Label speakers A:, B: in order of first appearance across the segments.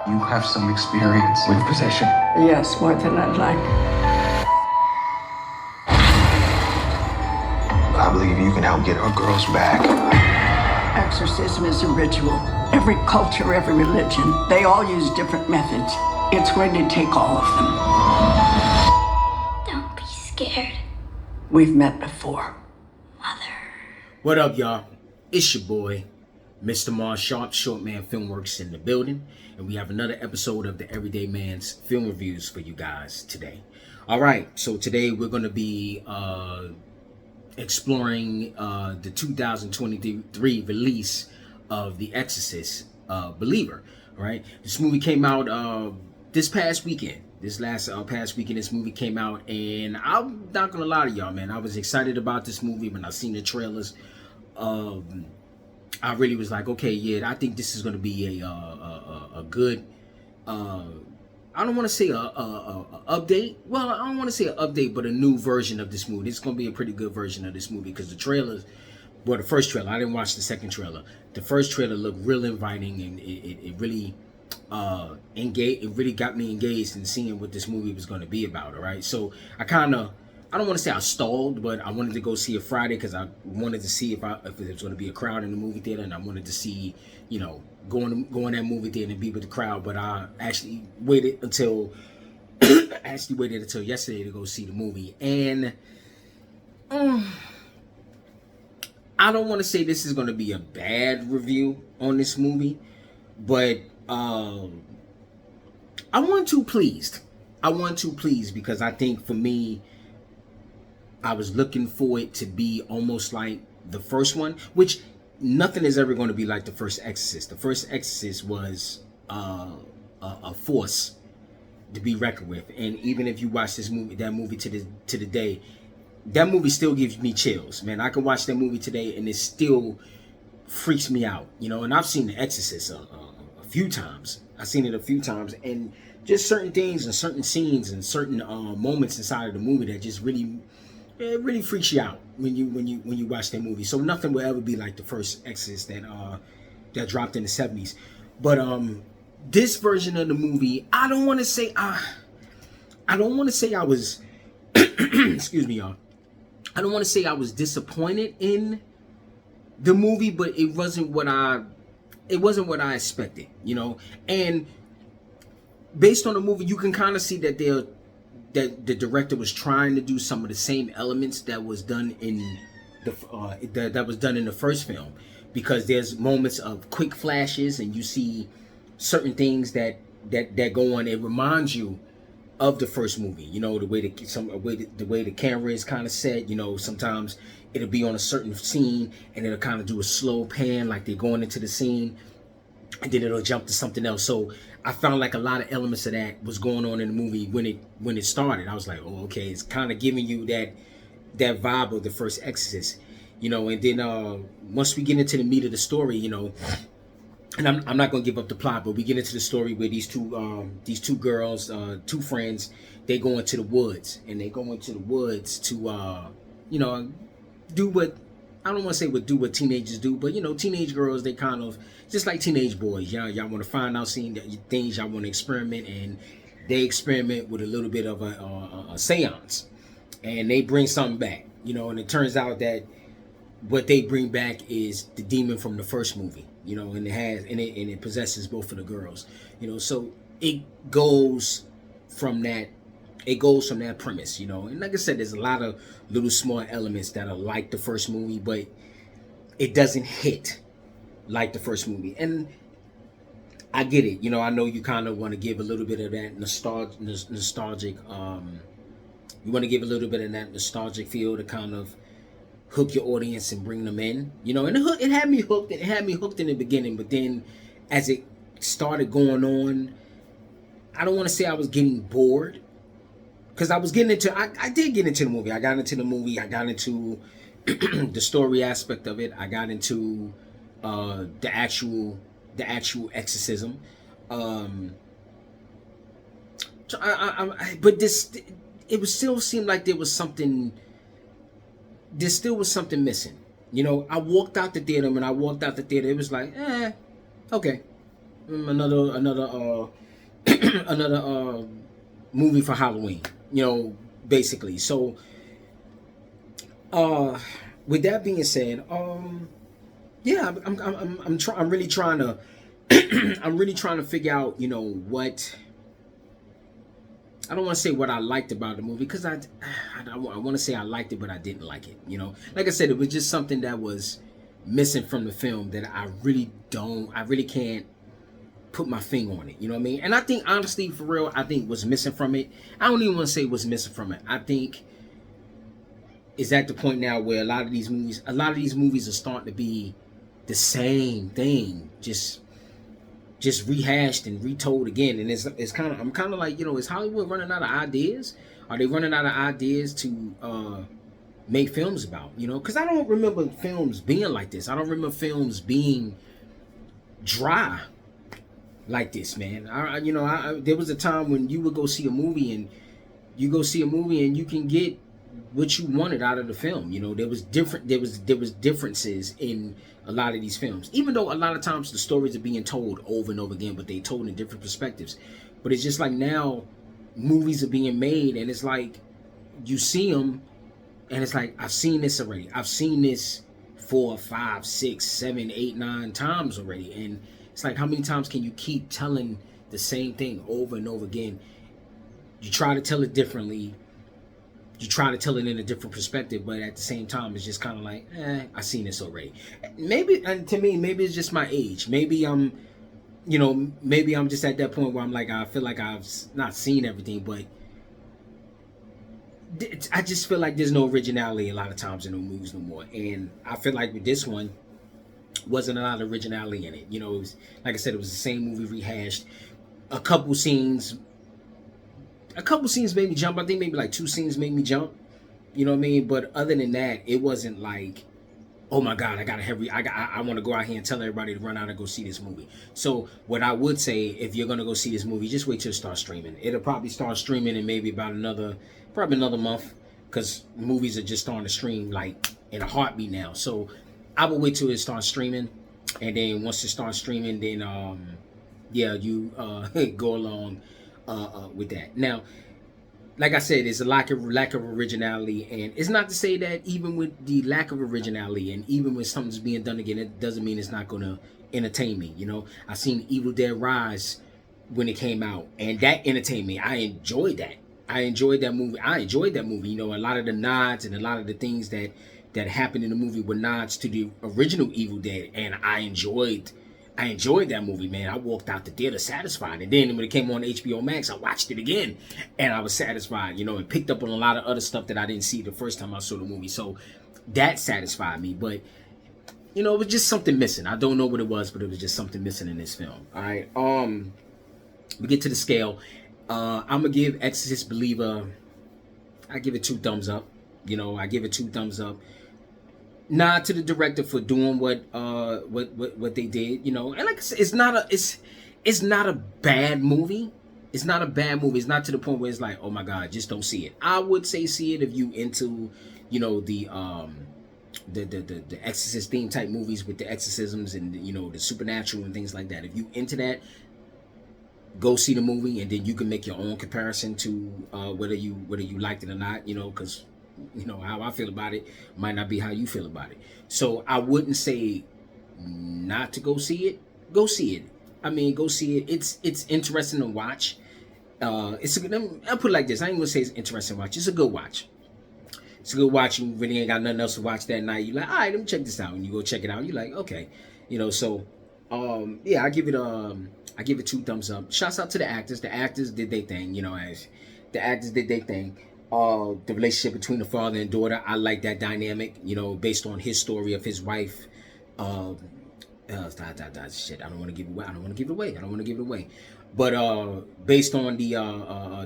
A: You have some experience with possession.
B: Yes, more than I'd like.
A: I believe you can help get our girls back.
B: Exorcism is a ritual. Every culture, every religion, they all use different methods. It's going to take all of them.
C: Don't be scared,
B: We've met before.
C: Mother.
D: What up, y'all? It's your boy, Mr. Mars Sharp, Shortman Filmworks in the building, and we have another episode of the Everyday Man's Film Reviews for you guys today. All right, so today we're going to be exploring the 2023 release of The Exorcist Believer. All right, this movie came out this past weekend. This past weekend, this movie came out, and I'm not gonna lie to y'all, man. I was excited about this movie when I seen the trailers. I really was like, okay, yeah, I think this is gonna be a good. I don't want to say a update. Well, I don't want to say an update, but a new version of this movie. It's gonna be a pretty good version of this movie because the trailers. Well, the first trailer. I didn't watch the second trailer. The first trailer looked real inviting, and it really engaged. It really got me engaged in seeing what this movie was going to be about. All right, so I don't want to say I stalled, but I wanted to go see it Friday because I wanted to see if there was going to be a crowd in the movie theater, and I wanted to see, go in that movie theater and be with the crowd. But I actually waited until yesterday to go see the movie, and I don't want to say this is going to be a bad review on this movie, but I wasn't too pleased. Because I think for me, I was looking for it to be almost like the first one, which nothing is ever going to be like the first Exorcist. The first Exorcist was a force to be reckoned with, and even if you watch that movie to the day, that movie still gives me chills, man. I can watch that movie today and it still freaks me out, and I've seen The Exorcist a few times. I've seen it a few times, and just certain things and certain scenes and certain moments inside of the movie that just it really freaks you out when you watch that movie. So nothing will ever be like the first Exorcist that dropped in the 70s. But this version of the movie, I don't want to say I was excuse me, y'all. I don't want to say I was disappointed in the movie, but it wasn't what I expected, And based on the movie, you can kind of see that the director was trying to do some of the same elements that was done in the first film, because there's moments of quick flashes and you see certain things that go on. It reminds you of the first movie, the way the camera is kind of set. Sometimes it'll be on a certain scene and it'll kind of do a slow pan, like they're going into the scene, and then it'll jump to something else. So I found like a lot of elements of that was going on in the movie when it started. I was like, oh, okay, it's kind of giving you that vibe of the first Exorcist, and then once we get into the meat of the story, and I'm not gonna give up the plot, but we get into the story where these two girls, two friends, they go into the woods, and they go into the woods to do what, I don't want to say do what teenagers do, but teenage girls, they kind of just like teenage boys. Y'all want to find out, seeing things, y'all want to experiment, and they experiment with a little bit of a seance, and they bring something back, and it turns out that what they bring back is the demon from the first movie, and it possesses both of the girls, so it goes from that premise, and like I said, there's a lot of little small elements that are like the first movie, but it doesn't hit like the first movie. And I get it, I know you kind of want to give a little bit of that nostalgic you want to give a little bit of that nostalgic feel to kind of hook your audience and bring them in, and it had me hooked. It had me hooked in the beginning, but then as it started going on, I don't want to say I was getting bored, because I was getting into, I did get into the movie. I got into the movie. I got into the story aspect of it. I got into the actual exorcism. But it still seemed like there still was something missing. I walked out the theater. When I walked out the theater, it was like, okay. another another movie for Halloween. You know, basically. So, with that being said, yeah, I'm really trying to I'm really trying to figure out, you know, what I don't want to say what I liked about the movie because I want to say I liked it, but I didn't like it. You know, like I said, it was just something that was missing from the film that I really can't put my finger on it. You know what I mean? And I think honestly, for real, I think what's missing from it. I don't even want to say what's missing from it. I think is at the point now where a lot of these movies are starting to be the same thing, just rehashed and retold again. And it's kind of I'm kind of like, you know, is Hollywood running out of ideas? Are they running out of ideas to make films about? You know, because I don't remember films being like this. I don't remember films being dry like this, man. There was a time when you would go see a movie and you can get what you wanted out of the film. You know, there was differences in a lot of these films, even though a lot of times the stories are being told over and over again, but they told in different perspectives. But it's just like now movies are being made and it's like you see them and it's like, I've seen this already. I've seen this 4, 5, 6, 7, 8, 9 times already. And it's like, how many times can you keep telling the same thing over and over again? You try to tell it differently. You try to tell it in a different perspective, but at the same time, it's just kind of like, I've seen this already. Maybe, and to me, maybe it's just my age. Maybe I'm just at that point where I'm like, I feel like I've not seen everything, but I just feel like there's no originality a lot of times in the movies no more. And I feel like with this one, wasn't a lot of originality in it. You know, it was, like I said, it was the same movie rehashed. A couple scenes made me jump. I think maybe like 2 scenes made me jump. You know what I mean? But other than that, it wasn't like, oh my God, I want to go out here and tell everybody to run out and go see this movie. So what I would say, if you're gonna go see this movie, just wait till it starts streaming. It'll probably start streaming in maybe about another month, because movies are just starting to stream like in a heartbeat now. So I will wait till it starts streaming, and then once it starts streaming, then you go along with that. Now, like I said, it's a lack of originality, and it's not to say that even with the lack of originality, and even when something's being done again, it doesn't mean it's not gonna entertain me. You know, I seen Evil Dead Rise when it came out, and that entertained me. I enjoyed that. I enjoyed that movie. You know, a lot of the nods and a lot of the things that happened in the movie were nods to the original Evil Dead, and I enjoyed that movie, man. I walked out the theater satisfied. And then when it came on HBO Max, I watched it again and I was satisfied, you know, and picked up on a lot of other stuff that I didn't see the first time I saw the movie. So that satisfied me. But, you know, it was just something missing. I don't know what it was, but it was just something missing in this film. All right. We get to the scale. I'm going to give Exorcist Believer, I give it 2 thumbs up. You know, I give it 2 thumbs up. Nod to the director for doing what they did, you know. And like I said, it's not a bad movie. It's not a bad movie. It's not to the point where it's like, oh my God, just don't see it. I would say see it if you into, you know, the Exorcist theme type movies with the exorcisms and, you know, the supernatural and things like that. If you into that, go see the movie, and then you can make your own comparison to whether you liked it or not, you know, because, you know, how I feel about it might not be how you feel about it. So I wouldn't say not to go see it. Go see it. I mean, go see it. It's interesting to watch. I'll put it like this. I ain't gonna say it's interesting to watch. It's a good watch. It's a good watch. You really ain't got nothing else to watch that night. You're like, all right, let me check this out. And you go check it out. You're like, okay, you know. So, yeah, I give it 2 thumbs up. Shouts out to the actors. The actors did their thing. You know, as the actors did their thing. The relationship between the father and daughter, I like that dynamic, you know, based on his story of his wife. Shit, I don't want to give it away. But based on the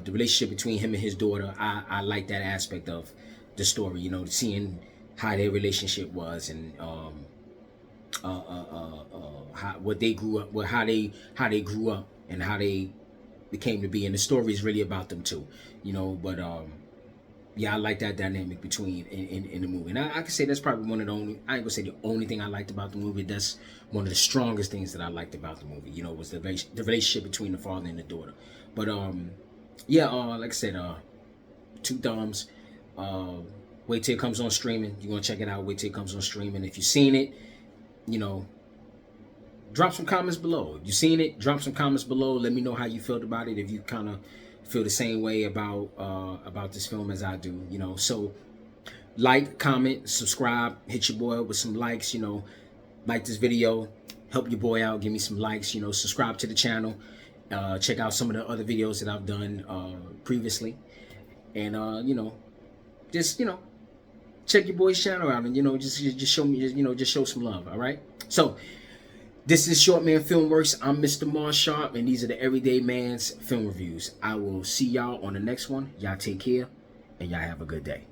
D: relationship between him and his daughter, I like that aspect of the story, you know, seeing how their relationship was, and what they grew up, how they grew up, and how they became to be. And the story is really about them too, you know. But yeah, I like that dynamic between in the movie. And I can say that's probably one of the only, I ain't gonna say the only thing I liked about the movie. That's one of the strongest things that I liked about the movie. You know, was the relationship between the father and the daughter. But yeah, like I said, two thumbs. Uh, wait till it comes on streaming. You want to check it out? Wait till it comes on streaming. If you've seen it, you know, drop some comments below. If you've seen it, drop some comments below. Let me know how you felt about it. If you kind of feel the same way about this film as I do, you know. So like, comment, subscribe, hit your boy up with some likes, you know. Like this video, help your boy out, give me some likes, you know. Subscribe to the channel. Check out some of the other videos that I've done previously. And you know, just, you know, check your boy's channel out, and, you know, just show me, you know, just show some love. All right. So this is Short Man Filmworks. I'm Mr. Mars Sharp, and these are the Everyday Man's Film Reviews. I will see y'all on the next one. Y'all take care, and y'all have a good day.